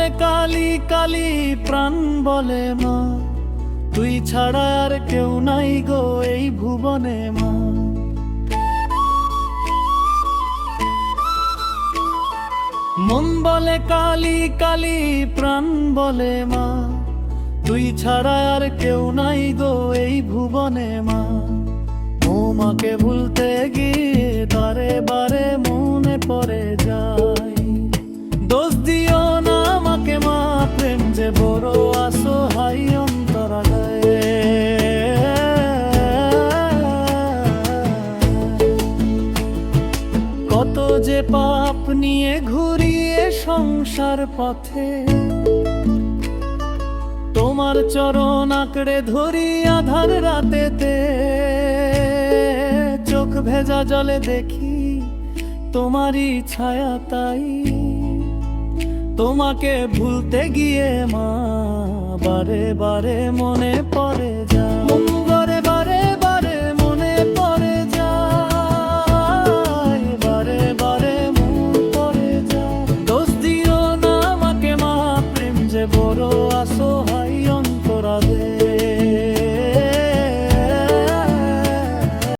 বলে কালি কালি, প্রাণ বলে মা, তুই ছাড়া আর কেউ নাই গো এই ভুবনে মা। মন বলে কালি কালি, প্রাণ বলে মা, তুই ছাড়া আর কেউ নাই গো এই ভুবনে মা। ও মাকে ভুলতে গিয়ে বারে বারে মনে পড়ে যায়। দোষ দিও না আমাকে মা, প্রেম যে বড় অসহায় অন্তরাগায়। কত যে পাপ নিয়ে ঘুরিয়ে সংসার পথে, তোমার চরণ আঁকড়ে ধরি আধার রাতেতে। চোখ ভেজা জলে দেখি তোমারই ছায়া, তাই তোমাকে ভুলতে গিয়ে মা বারে বারে মনে পড়ে যায়। বারে বারে বারে মনে পড়ে যায়, বারে বারে মনে পড়ে যায়। দোষ দিও না আমাকে মা, প্রেম যে বড় অসহায় অন্তরাগে।